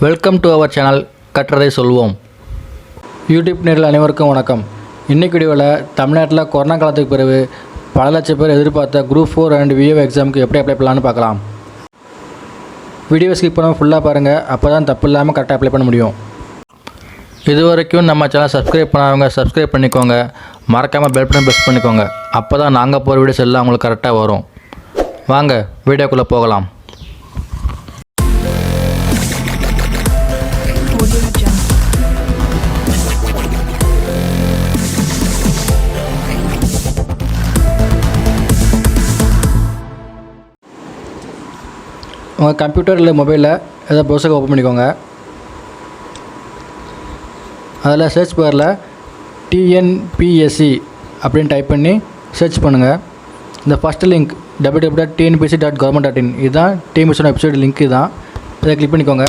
Welcome to our channel கற்றதை சொல்வோம். YouTube நேரில் அனைவருக்கும் வணக்கம். இன்றைக்கு வீடியோவில் தமிழ்நாட்டில் கொரோனா காலத்துக்கு பிறகு பல லட்சம் பேர் எதிர்பார்த்த குரூப் 4 அண்ட் VAO எக்ஸாமுக்கு எப்படி அப்ளை பண்ணலான்னு பார்க்கலாம். வீடியோ ஸ்கிப் பண்ணாமல் ஃபுல்லாக பாருங்கள், அப்போ தான் தப்பு இல்லாமல் கரெக்டாக அப்ளை பண்ண முடியும். இது வரைக்கும் நம்ம சேனல் சப்ஸ்கிரைப் பண்ணாதவங்க சப்ஸ்கிரைப் பண்ணிக்கோங்க, மறக்காமல் பெல் பட்டன் ப்ரெஸ் பண்ணிக்கோங்க. அப்போ தான் நாங்கள் போகிற வீடியோஸ் எல்லாம் உங்களுக்கு கரெக்டாக வரும். வாங்க வீடியோக்குள்ளே போகலாம். உங்கள் கம்ப்யூட்டர் இல்லை மொபைலில் ஏதாவது ப்ரௌசர் ஓப்பன் பண்ணிக்கோங்க. அதில் சர்ச் பாரில் TNPSC அப்படின்னு டைப் பண்ணி சர்ச் பண்ணுங்கள். இந்த ஃபஸ்ட்டு லிங்க் www.tnpsc.government.in இதுதான் TNPSC வெப்சைட் லிங்க். தான் இதை கிளிக் பண்ணிக்கோங்க.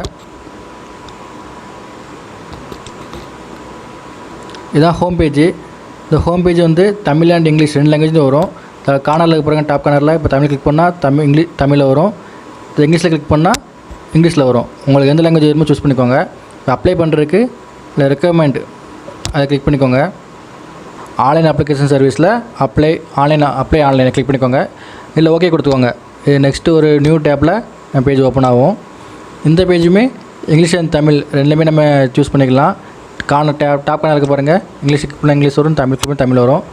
இதுதான் ஹோம் பேஜ். இந்த ஹோம் பேஜ் வந்து தமிழ் அண்ட் இங்கிலீஷ் 2 லாங்குவேஜ் வரும். கார்னரில் பாருங்கள், டாப் கார்னரில் இப்போ தமிழ் கிளிக் பண்ணால் தமிழில் வரும். இங்கிலீஷில் கிளிக் பண்ணால் இங்கிலீஷில் வரும். உங்களுக்கு எந்த லாங்குவேஜ் வேணுமோ சூஸ் பண்ணிக்கோங்க. இப்போ அப்ளை பண்ணுறதுக்கு இல்லை ரெக்கமெண்ட் அதை கிளிக் பண்ணிக்கோங்க. ஆன்லைன் அப்ளிகேஷன் சர்வீஸில் அப்ளை ஆன்லைனை கிளிக் பண்ணிக்கோங்க. இல்லை ஓகே கொடுத்துக்கோங்க. இது நெக்ஸ்ட்டு ஒரு நியூ டேப்பில் பேஜ் ஓப்பன் ஆகும். இந்த பேஜுமே இங்கிலீஷ் அண்ட் தமிழ் ரெண்டுமே நம்ம சூஸ் பண்ணிக்கலாம். டாப் கார்னருக்கு பாருங்கள், இங்கிலீஷ் கிளிக் பண்ணால் இங்கிலீஷ் வரும், தமிழ் கிளிக் பண்ணால் தமிழ் வரும்.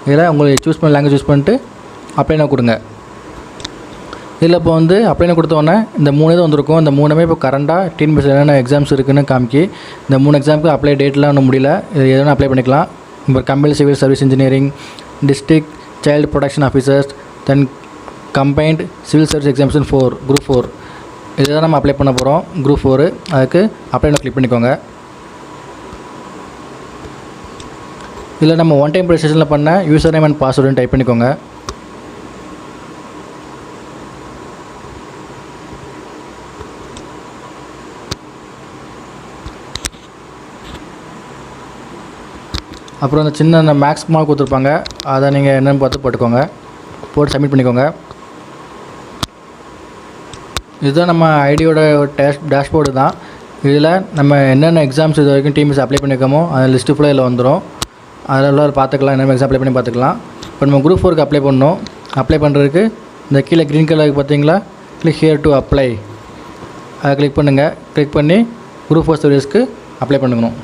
இதில் உங்களுக்கு சூஸ் பண்ண லாங்குவேஜ் சூஸ் பண்ணிட்டு அப்ளைனா கொடுங்க. இதில் இப்போ வந்து அப்ளைனா கொடுத்தோன்னே இந்த 3 இது வந்திருக்கும். இந்த 3மே இப்போ கரண்டாக TNPSC என்னென்ன எக்ஸாம்ஸ் இருக்குதுன்னு காமிக்கி. இந்த 3 எக்ஸாமுக்கு அப்ளை டேட்லாம் ஒன்றும் முடியல, இது எதுவும் அப்ளை பண்ணிக்கலாம். இப்போ combined civil service engineering, district child protection officers, then combined civil service examination 4 group 4 இதுதான் நம்ம அப்ளை பண்ண போகிறோம். குரூப் 4 அதுக்கு அப்ளைனா கிளிக் பண்ணிக்கோங்க. இதில் நம்ம ஒன் டைம் ரெஜிஸ்ட்ரேஷனில் பண்ண யூசர் நேம் அண்ட் பாஸ்வேர்டுன்னு டைப் பண்ணிக்கோங்க. அப்புறம் அந்த சின்ன அந்த மேக்ஸ் மார்க் கொடுத்துருப்பாங்க, அதை நீங்கள் என்னென்னு பார்த்து போட்டுக்கோங்க. போட்டு சப்மிட் பண்ணிக்கோங்க. இதுதான் நம்ம ஐடியோட டேஷ்போர்டு தான். இதில் நம்ம என்னென்ன எக்ஸாம்ஸ் இது வரைக்கும் TNPSC அப்ளை பண்ணியிருக்கோமோ அந்த லிஸ்ட்டு ஃபுல்லாக இதில் வந்துடும். அதெல்லாம் பார்த்துக்கலாம், என்னென்ன எக்ஸாம் அப்ளை பண்ணி பார்த்துக்கலாம். இப்போ நம்ம குரூப் 4க்கு அப்ளை பண்ணணும். அப்ளை பண்ணுறதுக்கு இந்த கீழே க்ரீன் கலருக்கு பார்த்தீங்களா, கிளிக் ஹியர் டு அப்ளை அதை கிளிக் பண்ணுங்கள். கிளிக் பண்ணி குரூப் 4 சர்வீஸ்க்கு அப்ளை பண்ணணும்.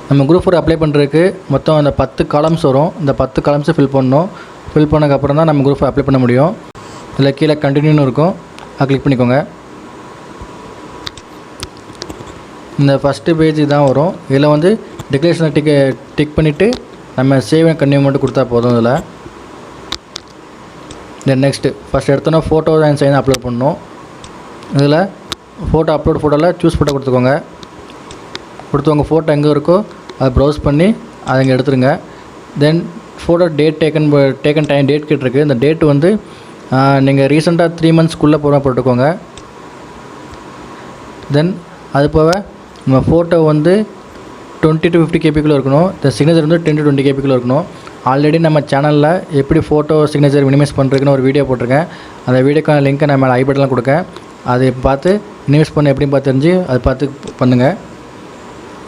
நம்ம குரூப் 4 அப்ளை பண்ணுறதுக்கு மொத்தம் அந்த 10 காலம்ஸ் வரும். இந்த 10 காலம்ஸை ஃபில் பண்ணணும். ஃபில் பண்ணதுக்கப்புறம் தான் நம்ம குரூப் 4 அப்ளை பண்ண முடியும். இதில் கீழே கண்டினியூன்னு இருக்கும், அதை கிளிக் பண்ணிக்கோங்க. இந்த ஃபஸ்ட்டு பேஜ் தான் வரும். இதில் வந்து டிக்ளரேஷனை டிக் பண்ணிவிட்டு நம்ம சேவ் அண்ட் கன்டினியூ மட்டும் கொடுத்தா போதும். இதில் தென் நெக்ஸ்ட்டு ஃபஸ்ட் எடுத்தோன்னா ஃபோட்டோ அண்ட் சைன் அப்லோட் பண்ணணும். இதில் ஃபோட்டோ அப்லோட் ஃபோட்டோவில் சூஸ் ஃபோட்டோ கொடுத்துக்கோங்க. உங்கள் ஃபோட்டோ எங்கே இருக்கோ அதை ப்ரௌஸ் பண்ணி அதை இங்கே எடுத்துருங்க. Then photo date taken time date கேட்டிருக்கு. இந்த டேட் வந்து நீங்கள் ரீசெண்டாக 3 மந்த்ஸ்க்குள்ளே போட்டுக்கோங்க. தென் அது போக நம்ம ஃபோட்டோ வந்து 20 to 50 kbக்குள்ளே இருக்கணும். இந்த சிக்னேச்சர் வந்து 10 to 20 kbக்குள்ளே இருக்கணும். ஆல்ரெடி நம்ம சேனலில் எப்படி ஃபோட்டோ சிக்னேச்சர் மினிமைஸ் பண்ணுறதுக்குன்னு ஒரு வீடியோ போட்டிருக்கேன். அந்த வீடியோக்கான லிங்க்கை நான் மேலே ஐபட்டெலாம் கொடுக்கேன். அதை பார்த்து மினிமைஸ் பண்ண எப்படின்னு பார்த்து தெரிஞ்சு அதை பார்த்து பண்ணுங்கள்.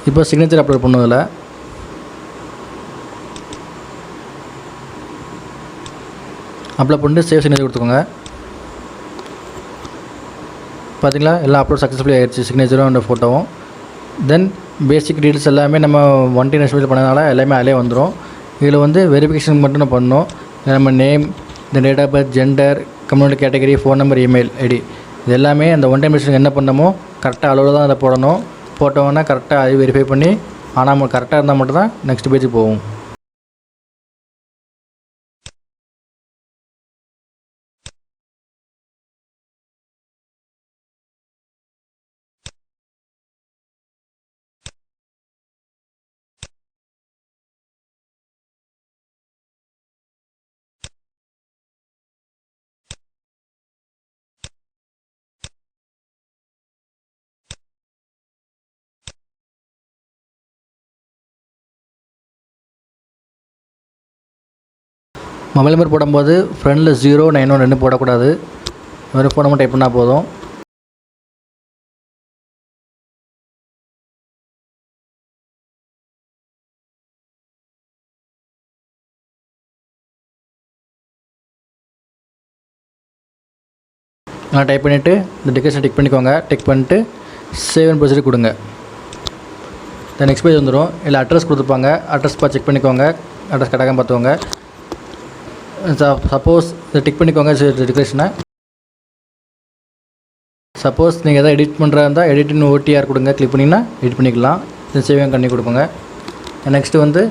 இப்போ சிக்னேச்சர் அப்லோட் பண்ணுவதில் அப்லோட் பண்ணிட்டு சேவ் சிக்னேச்சர் கொடுத்துக்கோங்க. பார்த்தீங்களா, எல்லாம் அப்லோட் சக்ஸஸ்ஃபுல்லி ஆகிடுச்சு, சிக்னேச்சரும் அந்த ஃபோட்டோவும். தென் பேசிக் டீட்டெயில்ஸ் எல்லாமே நம்ம ஒன் டைம் ரெஜிஸ்ட்ரேஷன் பண்ணதுனால எல்லாமே அதிலே வந்துடும். இதில் வந்து வெரிஃபிகேஷன் மட்டும் நம்ம பண்ணணும். நம்ம நேம், இந்த date of birth, gender, community category, phone number, email ID இது எல்லாமே அந்த ஒன் டைம் ரெஜிஸ்ட்ரேஷன் என்ன பண்ணமோ கரெக்டாக அளவில் தான் அதை போடணும். போட்டோன்னா கரெக்டாக அது வெரிஃபை பண்ணி ஆனால் கரெக்டாக இருந்தால் மட்டும்தான் நெக்ஸ்ட் பேஜுக்கு போகும். மொபைல் நம்பர் போடும்போது ஃப்ரண்டில் 091 2 போடக்கூடாது. வெறும் ஃபோன் நம்பர் டைப் பண்ணால் போதும். நான் டைப் பண்ணிவிட்டு இந்த டிக்கெட்ஸை டிக் பண்ணிக்கோங்க. டிக் பண்ணிட்டு சேவ் அண்ட் ப்ரொசீஜர் கொடுங்க. தென் நெக்ஸ்ட் பேஜ் வந்துடும். இல்லை அட்ரஸ் கொடுத்துருப்பாங்க. அட்ரஸ் செக் பண்ணிக்கோங்க. அட்ரஸ் கரெக்டாக பார்த்துக்கோங்க. சப்போஸ் இதை டிக் பண்ணிக்கோங்க டிக்ரேஷனை. சப்போஸ் நீங்கள் எதாவது எடிட் பண்ணுறதா இருந்தால் எடிட்டின் ஓடிஆர் கொடுங்க. கிளிக் பண்ணிங்கன்னா எடிட் பண்ணிக்கலாம். தென் சேவ் பண்ணி கொடுப்போங்க. நெக்ஸ்ட்டு வந்து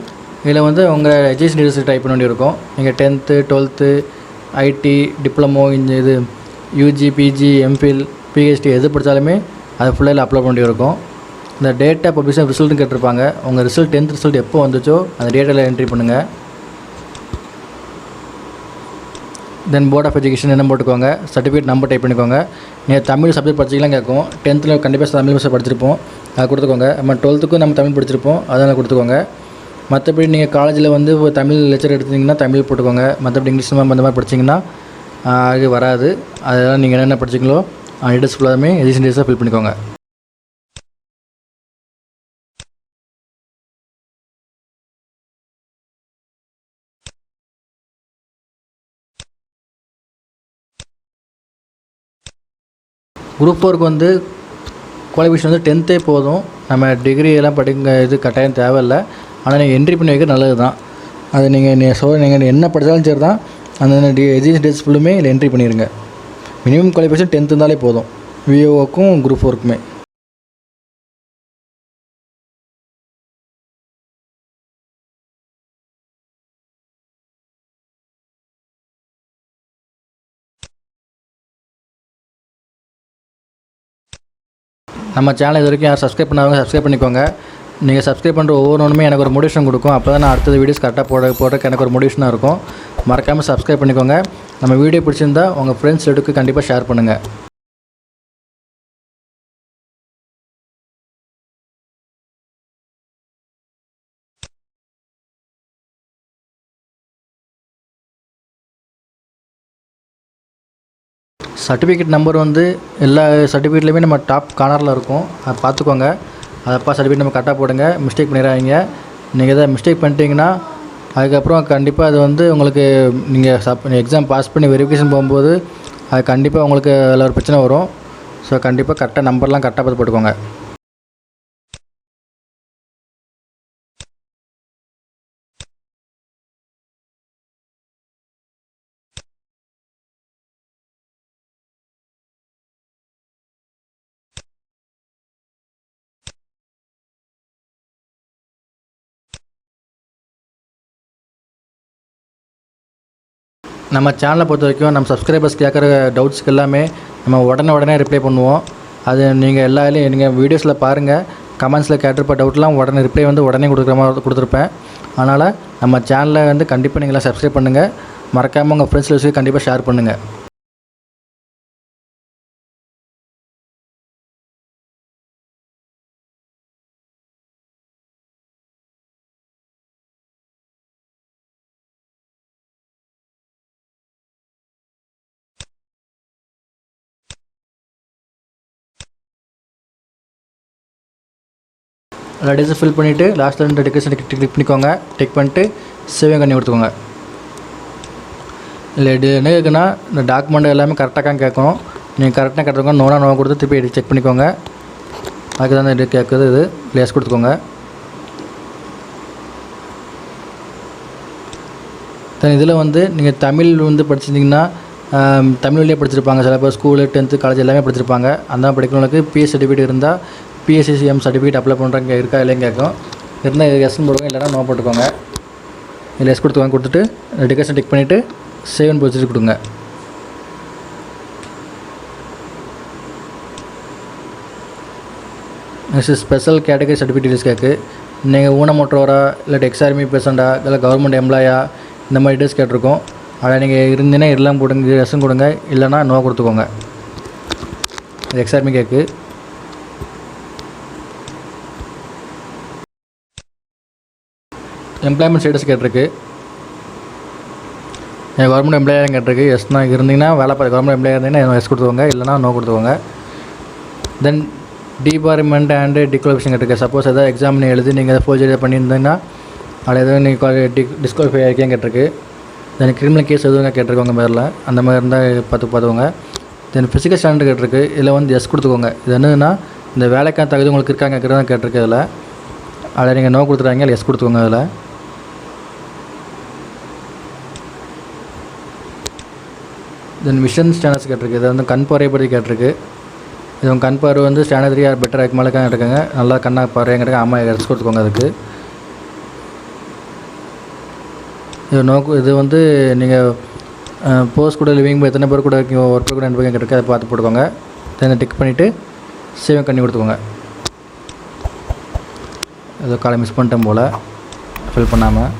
இதில் வந்து உங்கள் எஜுகேஷன் டீட்டெயில்ஸ் டைப் பண்ண வேண்டியிருக்கும். நீங்கள் 10th 12th ஐடி டிப்ளமோ இது யூஜி பிஜி எம்ஃபில் பிஹெச்டி எது படித்தாலுமே அது ஃபுல்லாக அப்லோட் பண்ணி இருக்கும். இந்த டேட்டா பப்ளிஷன் ரிசல்ட்னு கேட்டிருப்பாங்க. உங்கள் ரிசல்ட் 10th ரிசல்ட் எப்போ வந்துச்சோ அந்த டேட்டாவில் என்ட்ரி பண்ணுங்கள். தென் போர்ட் ஆஃப் எஜுகேஷன் என்ன போட்டுக்கோங்க. சர்டிஃபிகேட் நம்பர் டைப் பண்ணிக்கோங்க. நீங்கள் தமிழ் சப்ஜெக்ட் படிச்சிக்கலாம் கேட்கும். 10th கண்டிப்பாக தமிழ் படிச்சிருப்போம், அதை கொடுத்துக்கோங்க. நம்ம 12th நம்ம தமிழ் படிச்சிருப்போம், அதனால் கொடுத்துக்கோங்க. மற்றபடி நீங்கள் காலேஜில் வந்து தமிழ் லெக்சர் எடுத்திங்கன்னா தமிழ் போட்டுக்கோங்க. மற்றபடி இங்கிலீஷ் அந்த மாதிரி படிச்சிங்கன்னா அது வராது. அதெல்லாம் நீங்கள் என்னென்ன படிச்சிங்களோ டீட்டெயில்ஸ் ஃபுல்லாமே எஜுகேஷன் டீட்டெயில்ஸாக ஃபில் பண்ணிக்கோங்க. குரூப் 4க்கு வந்து குவாலிஃபிகேஷன் வந்து 10th போதும். நம்ம டிகிரி எல்லாம் இது கட்டாயம் தேவையில்லை. ஆனால் நீங்கள் என்ட்ரி பண்ணி வைக்க நல்லது தான். அது நீங்கள் என்ன படித்தாலும் சரி தான், அந்த எஜுகேஷன் டீட்டெயில்ஸ் ஃபுல்லுமே இல்லை என்ட்ரி பண்ணிடுங்க. மினிமம் குவாலிஃபிகேஷன் 10th இருந்தாலே போதும் விஓக்கும் குரூப் 4க்குமே. நம்ம சேனல் இது வரைக்கும் யாரும் சப்ஸ்கிரைப் பண்ணாதவங்க சப்ஸ்கிரைப் பண்ணிக்கோங்க. நீங்கள் சப்ஸ்கிரைப் பண்ணுற ஒவ்வொன்றுமே எனக்கு ஒரு மோட்டிவேஷன் கொடுக்கும். அப்போ தான் நான் அடுத்தது வீடியோஸ் கரெக்டாக போடுறதுக்கு எனக்கு ஒரு மோட்டிவேஷனாக இருக்கும். மறக்காமல் சப்ஸ்கிரைப் பண்ணிக்கோங்க. நம்ம வீடியோ பிடிச்சிருந்தா உங்கள் ஃப்ரெண்ட்ஸ் எடுத்து கண்டிப்பாக ஷேர் பண்ணுங்கள். சர்டிஃபிகேட் நம்பர் வந்து எல்லா சர்டிஃபிகேட்லேயுமே நம்ம டாப் கார்னரில் இருக்கும், அதை பார்த்துக்கோங்க. அதப்பா சர்டிஃபிகேட் நம்ம கரெக்டாக போடுங்க. மிஸ்டேக் பண்ணிடாதீங்க. நீங்கள் எதாவது மிஸ்டேக் பண்ணிட்டீங்கன்னா அதுக்கப்புறம் கண்டிப்பாக அது வந்து உங்களுக்கு நீங்கள் எக்ஸாம் பாஸ் பண்ணி வெரிஃபிகேஷன் போகும்போது அது கண்டிப்பாக உங்களுக்கு அதில் ஒரு பிரச்சனை வரும். ஸோ கண்டிப்பாக கரெக்டாக நம்பர்லாம் கரெக்டாக பார்த்து போட்டுக்கோங்க. நம்ம சேனலை பொறுத்த வரைக்கும் நம்ம சப்ஸ்கிரைபர்ஸ் கேட்குற டவுட்ஸ்க்கு எல்லாமே நம்ம உடனே ரிப்ளை பண்ணுவோம். அது நீங்கள் எல்லாரையும் நீங்கள் வீடியோஸில் பாருங்கள். கமெண்ட்ஸில் கேட்டிருப்ப டவுட்லாம் ரிப்ளை வந்து உடனே கொடுக்குற மாதிரி கொடுத்துருப்பேன். அதனால் நம்ம சேனலை வந்து கண்டிப்பாக நீங்களாம் சப்ஸ்கிரைப் பண்ணுங்கள். மறக்காமல் உங்கள் ஃப்ரெண்ட்ஸ் லிஸ்ட்டுக்கு கண்டிப்பாக ஷேர் பண்ணுங்கள். டீட்டெயில்ஸ் ஃபில் பண்ணிவிட்டு லாஸ்ட்டில் 2 டிக்கெட்ஸ் கிளிக் பண்ணிக்கோங்க. டிக் பண்ணிட்டு சேவ் பண்ணி கொடுத்துக்கோங்க. இல்லை என்ன இருக்குன்னா இந்த டாக்குமெண்ட் எல்லாமே கரெக்டாக கேட்கும். நீங்கள் கரெக்டாக கேட்டுக்கோங்க. நோ கொடுத்து திருப்பி செக் பண்ணிக்கோங்க. அதுக்கு தான் இது கேட்குது. இது லேஸ் கொடுத்துக்கோங்க. இதில் வந்து நீங்கள் தமிழ் வந்து படிச்சிருந்தீங்கன்னா தமிழ்லேயே படிச்சிருப்பாங்க. சில பேர் ஸ்கூலு 10th காலேஜ் எல்லாமே படிச்சிருப்பாங்க. அந்த படிக்கிறவங்களுக்கு பிஎஸ் சர்டிஃபிகேட் இருந்தால் பிஎஸ்சிஎம் சர்டிஃபிகேட் அப்ளை பண்ணுறாங்க இருக்கா இல்லைன்னு கேட்கும். இருந்தால் இது எஸ்ன்னு போடுவோங்க, இல்லைனா நோ போட்டுக்கோங்க. இதில் எஸ் கொடுத்துட்டு டிக்கெட்ஸை டிக் பண்ணிவிட்டு சேவ் அண்ட் ப்ரொசீஜர் கொடுங்க. நெக்ஸ்ட் ஸ்பெஷல் கேட்டகரி சர்டிஃபிகேட்ஸ் கேட்கு. நீங்கள் ஊனமுற்றவரா இல்லாட்டி எக்ஸ்ஆர்மி பேஷண்டா இல்லை கவர்மெண்ட் எம்ப்ளாயா இந்த மாதிரி டீட்டெயில்ஸ் கேட்டிருக்கோம். அதை நீங்கள் இருந்தீங்கன்னா எல்லாம் கொடுங்க, எஸ்ஸும் கொடுங்க, இல்லைனா நோ கொடுத்துக்கோங்க. எக்ஸ்ஆர்மி கேட்கு. எம்ப்ளாய்மெண்ட் ஸ்டேட்டஸ் கேட்டிருக்கு. கவர்மெண்ட் எம்ப்ளாயாக கேட்டிருக்கு. எஸ்னா இருந்தீங்கன்னா கவர்மெண்ட் எம்ப்ளாயாக இருந்தீங்கன்னா எஸ் கொடுத்துக்கோங்க, இல்லைனா நோ கொடுத்துக்கோங்க. தென் டிபார்மெண்ட் அண்டு டிக்ளரேஷன் கேட்டிருக்கு. சப்போஸ் எதாவது எக்ஸாம் எழுதி நீங்கள் எதாவது ஃபோர்ஜரி பண்ணியிருந்தீங்கன்னா அதில் எதாவது நீங்கள் டிஸ்குவாலிஃபை ஆகிருக்கேன் கேட்டிருக்கு. தென் கிரிமினல் கேஸ் எதுவும் கேட்டிருக்கோங்க பேரில், அந்த மாதிரி இருந்தால் பார்த்துக்கோங்க. தென் ஃபிசிக்கல் ஸ்டாண்டர்ட் கேட்டிருக்கு. இதில் வந்து எஸ் கொடுத்துக்கோங்க. இது என்னதுன்னா இந்த வேலைக்கான தகுதி உங்களுக்கு இருக்காங்க கேட்டிருக்கு. அதில் நீங்கள் நோ கொடுத்துட்டாங்க, இல்லை எஸ் கொடுத்துக்கோங்க. அதில் தென் விஷன் ஸ்டாண்டர்ட்ஸ் கேட்டிருக்கு. இதை வந்து கண் பார்வை பற்றி கேட்டிருக்கு. இது உங்கள் கண் பார்வை வந்து ஸ்டாண்டர்ட் 3 ஆர் பெட்டர் அதுக்கு மேலே கேட்டிருக்காங்க. நல்லா கண்ணாக பார்வைங்கிறதுக்கு ஆமாம் எஸ் கொடுத்துக்கோங்க. அதுக்கு இது வந்து நீங்கள் போஸ்ட் கூட லிவிங் எத்தனை பேர் கூட ஒர்க் கூட ரெண்டு பேர் கேட்டிருக்கு. அதை பார்த்து போட்டுக்கோங்க. தென் டிக் பண்ணிவிட்டு சேவ் பண்ணி கொடுத்துக்கோங்க. ஏதோ காலை மிஸ் பண்ணிட்டேன் போல் ஃபில் பண்ணாமல்.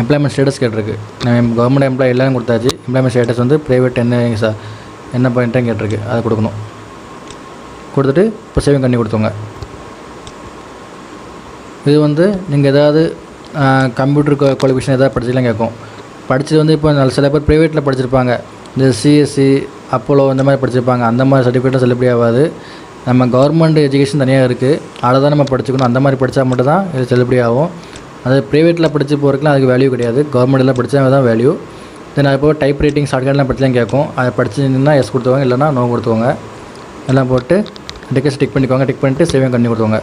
எம்ப்ளாய்மெண்ட் ஸ்டேட்டஸ் கேட்டிருக்கு. நான் கவர்மெண்ட் எம்ப்ளாயி எல்லாம் கொடுத்தாச்சு. எம்ப்ளாய்மெண்ட் ஸ்டேட்டஸ் வந்து ப்ரைவேட் என்ன பண்ணிட்டேன்னு கேட்டிருக்கு. அதை கொடுக்கணும். கொடுத்துட்டு இப்போ சேவிங் பண்ணி கொடுத்துங்க. இது வந்து நீங்கள் ஏதாவது கம்ப்யூட்டர் குவாலிஃபிகேஷன் எதாவது படிச்சுலாம் கேட்கும். படித்தது வந்து இப்போ சில பேர் ப்ரைவேட்டில் படிச்சிருப்பாங்க. இந்த சிஎஸ்சி அப்போலோ இந்த மாதிரி படிச்சிருப்பாங்க. அந்த மாதிரி சர்டிஃபிகேட்டும் செல்லுபடி ஆகாது. நம்ம கவர்மெண்ட் எஜுகேஷன் தனியாக இருக்குது, அதை தான் நம்ம படிச்சுக்கணும். அந்த மாதிரி படித்தா மட்டும் தான் இது செல்லுபடி ஆகும். அது ப்ரைவேட்டில் படித்து போகிறதுக்குலாம் அதுக்கு வேல்யூ கிடையாது. கவர்மெண்ட்டில் படித்தா தான் வேல்யூ. தென் அது போக டைப் ரைட்டிங் ஷார்ட்கட்லாம் படிச்சுலாம் கேட்கும். அதை படிச்சுன்னா எஸ் கொடுத்துவாங்க, இல்லைனா நோ கொடுத்துவாங்க. எல்லாம் போட்டு டிக்கெட் டிக் பண்ணிக்கோங்க. டிக் பண்ணிட்டு சேவிங் பண்ணி கொடுத்துவாங்க.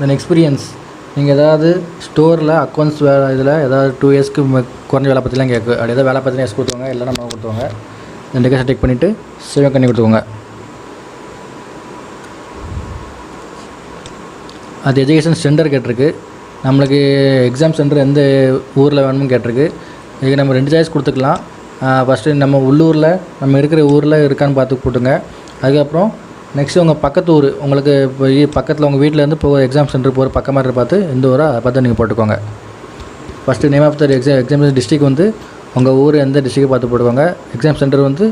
தென் எக்ஸ்பீரியன்ஸ், நீங்கள் ஏதாவது ஸ்டோரில் அக்கௌண்ட்ஸ் வேலை இதில் ஏதாவது 2 இயர்ஸ்க்கு குறைஞ்ச வேலை பற்றிலாம் கேட்கும். அப்படி ஏதாவது வேலை பற்றினா எஸ் கொடுத்துவாங்க, இல்லைனா நோ கொடுத்துவாங்க. தென் டிக்கெட் டிக் பண்ணிவிட்டு சேவிங் பண்ணி கொடுத்துவாங்க. அது எஜுகேஷன் சென்டர் கேட்டிருக்கு. நம்மளுக்கு எக்ஸாம் சென்டர் எந்த ஊரில் வேணும்னு கேட்டிருக்கு. இதுக்கு நம்ம 2 சாய்ஸ் கொடுத்துக்கலாம். ஃபஸ்ட்டு நம்ம உள்ளூரில் நம்ம இருக்கிற ஊரில் இருக்கான்னு பார்த்து போட்டுங்க. அதுக்கப்புறம் நெக்ஸ்ட்டு உங்கள் பக்கத்து ஊர், உங்களுக்கு இப்போ பக்கத்தில் உங்கள் வீட்டிலேருந்து போகிற எக்ஸாம் சென்டர் போகிற பக்கமாக பார்த்து எந்த ஊரோ அதை பார்த்து நீங்கள் போட்டுக்கோங்க. First name of the exam district வந்து உங்கள் ஊர் எந்த டிஸ்ட்ரிக்டை பார்த்து போட்டுக்கோங்க. எக்ஸாம் சென்டர் வந்து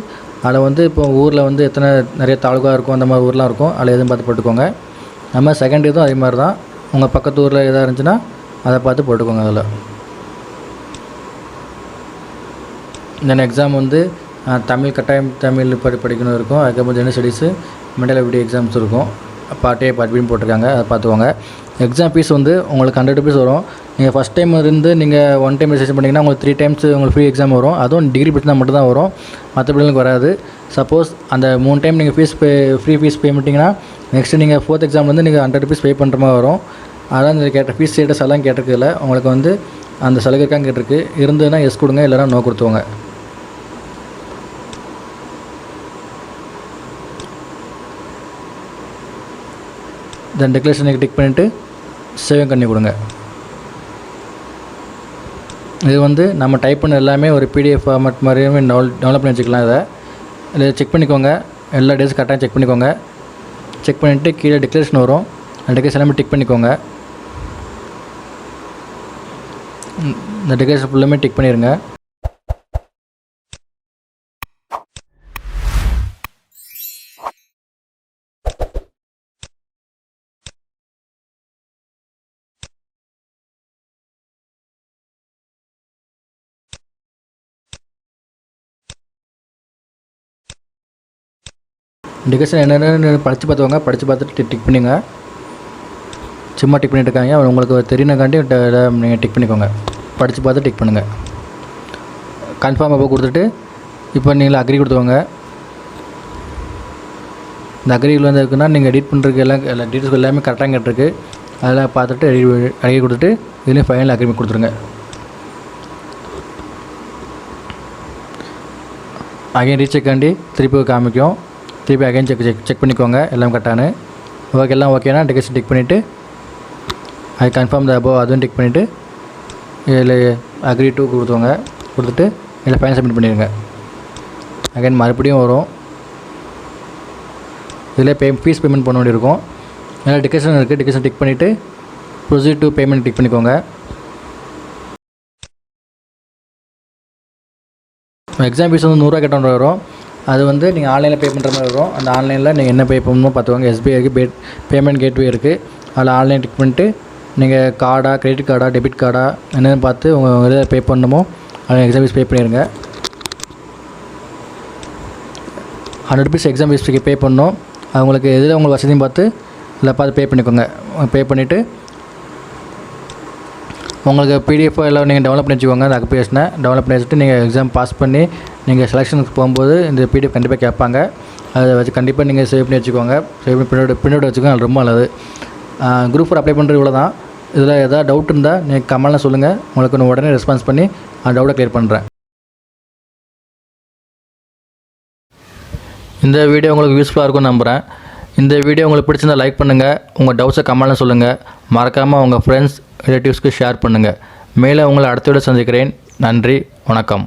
அதில் வந்து இப்போ ஊரில் வந்து நிறைய தாலுகா இருக்கும், அந்த மாதிரி ஊர்லாம் இருக்கும், அதில் எதுவும் பார்த்து போட்டுக்கோங்க. நம்ம செகண்ட் இதுவும் அதே மாதிரி தான். உங்கள் பக்கத்து ஊரில் எதாக இருந்துச்சுன்னா அதை பார்த்து போட்டுக்கோங்க. அதில் இந்த எக்ஸாம் வந்து தமிழ் கட்டாயம் தமிழ் படிக்கணும் இருக்கும். அதுக்கப்புறம் general studies mental ability exams இருக்கும். பார்ட் A பார்ட் Bன்னு போட்டிருக்காங்க, அதை பார்த்துக்கோங்க. எக்ஸாம் ஃபீஸ் வந்து உங்களுக்கு 100 rupees வரும். நீங்கள் ஃபஸ்ட் டைம் இருந்து நீங்கள் 1 டைம் ரெஜிஸ்ட்ரேஷன் பண்ணிங்கன்னா உங்களுக்கு 3 times உங்களுக்கு ஃப்ரீ எக்ஸாம் வரும். அதுவும் டிகிரி படிச்சா மட்டும் தான் வரும், மற்றபடிகளுக்கு வராது. சப்போஸ் அந்த 3 டைம் நீங்கள் ஃப்ரீ ஃபீஸ் பே பண்ணிட்டீங்கன்னா நெக்ஸ்ட்டு நீங்கள் 4th எக்ஸாம் வந்து நீங்கள் 100 rupees பே பண்ணுற மாதிரி வரும். அதான் இந்த கேட்ட ஃபீஸ் ஸ்டேட்டஸ் எல்லாம் கேட்டிருக்குல்ல, உங்களுக்கு வந்து அந்த சலுகை இருக்கான்னு கேட்டிருக்கு. இருந்ததுன்னா எஸ் கொடுங்க, இல்லைனா நோ கொடுத்துவோங்க. தென் டிக்ளரேஷனுக்கு டிக் பண்ணிவிட்டு சேவிங் பண்ணி கொடுங்க. இது வந்து நம்ம டைப் பண்ண எல்லாமே ஒரு PDF ஃபார்மேட் மாதிரியுமே டெவலப் பண்ணி வச்சுக்கலாம். இதை செக் பண்ணிக்கோங்க. எல்லா டேஸும் கரெக்டாக செக் பண்ணிக்கோங்க. செக் பண்ணிவிட்டு கீழே டிக்ளரேஷன் வரும், அந்த டிக்ளரேஷன் எல்லாமே டிக் பண்ணிக்கோங்க. இந்த டிக்ளரேஷன் ஃபுல்லாமே டிக் பண்ணிடுங்க. டிக்ளரேஷன் என்னென்னு படித்து பார்த்துவாங்க. படித்து பார்த்துட்டு டிக் பண்ணிங்க. சும்மா டிக் பண்ணிட்டு இருக்காங்க, உங்களுக்கு தெரியணுக்காண்டி நீங்கள் டிக் பண்ணிக்கோங்க. படித்து பார்த்து டிக் பண்ணுங்கள். கன்ஃபார்ம் அப்போ கொடுத்துட்டு இப்போ நீங்கள் அக்ரி கொடுத்துக்கோங்க. இந்த அக்ரியில் வந்து இருக்குன்னா நீங்கள் எடிட் பண்ணுறதுக்கு எல்லா டீட்டெயில்ஸ் எல்லாமே கரெக்டாக கேட்டிருக்கு. அதெல்லாம் பார்த்துட்டு அக்ரி கொடுத்துட்டு இதுலேயும் ஃபைனல் அக்ரிமெண்ட் கொடுத்துருங்க. அகைன் ரீசெக்காண்டி திருப்பி காமிக்கும். திருப்பி அகைன் செக் பண்ணிக்கோங்க எல்லாம் கரெக்டானு. ஓகே, எல்லாம் ஓகேனா டிக்கெட் டிக் பண்ணிவிட்டு அது கன்ஃபார்ம் த அபோவ் அதுவும் டிக் பண்ணிவிட்டு இதில் அக்ரி டு கொடுத்துவாங்க. கொடுத்துட்டு இதில் ஃபைனல் சப்மிட் பண்ணிடுங்க. அகைன் மறுபடியும் வரும். இதில் ஃபீஸ் பேமெண்ட் பண்ண வேண்டியிருக்கும். இதில் டிக்கெஷன் இருக்குது. டிக்கெஷன் டிக் பண்ணிவிட்டு ப்ரொசீட் டு பேமெண்ட் டிக் பண்ணிக்கோங்க. எக்ஸாம் ஃபீஸ் வந்து 100 ரூபா கேட்ட வரும். அது வந்து நீங்கள் ஆன்லைனில் பே பண்ணுற மாதிரி வரும். அந்த ஆன்லைனில் நீங்கள் என்ன பே பண்ணணுமோ பார்த்துக்கோங்க. SBIக்கு பேமெண்ட் கேட்வே இருக்குது, அதில் ஆன்லைன் கிளிக் பண்ணிட்டு நீங்கள் கார்டா, கிரெடிட் கார்டா, டெபிட் கார்டா என்னென்னு பார்த்து உங்கள் எதை பே பண்ணணுமோ அதை எக்ஸாம் ஃபீஸ் பே பண்ணிடுங்க. 100 rupees எக்ஸாம் ஃபீஸ்க்கு பே பண்ணணும். அது உங்களுக்கு எதில் உங்களுக்கு வசதியும் பார்த்து இல்லை பார்த்து பே பண்ணிக்கோங்க. பே பண்ணிவிட்டு உங்களுக்கு பிடிஎஃப் எல்லாம் நீங்கள் டெவலப் பண்ணி வச்சுக்கோங்க. அந்த அப்ளிகேஷனை டெவலப் பண்ணி வச்சுட்டு நீங்கள் எக்ஸாம் பாஸ் பண்ணி நீங்கள் செலெக்ஷனுக்கு போகும்போது இந்த பிடிஎஃப் கண்டிப்பாக கேட்பாங்க. அதை வச்சு கண்டிப்பாக நீங்கள் சேவ் பண்ணி வச்சுக்கோங்க. சேவ் பண்ணி பிரிண்ட் வச்சுக்கோங்க. அது ரொம்ப நல்லது. குரூப் 4 அப்ளை பண்ணுறது இவ்வளோ தான். இதில் எதாவது டவுட் இருந்தால் நீங்கள் கமெண்ட்டில் சொல்லுங்கள். உங்களுக்கு நான் உடனே ரெஸ்பான்ஸ் பண்ணி அந்த டவுட்டை க்ளியர் பண்ணுறேன். இந்த வீடியோ உங்களுக்கு யூஸ்ஃபுல்லாக இருக்கும்னு நம்புகிறேன். இந்த வீடியோ உங்களுக்கு பிடிச்சிருந்தால் லைக் பண்ணுங்கள். உங்கள் டவுட்ஸை கமெண்ட்டில் சொல்லுங்கள். மறக்காமல் உங்கள் ஃப்ரெண்ட்ஸ் ரிலேட்டிவ்ஸ்க்கு ஷேர் பண்ணுங்கள். மேலே உங்களை அடுத்த வீடியோ சந்திக்கிறேன். நன்றி, வணக்கம்.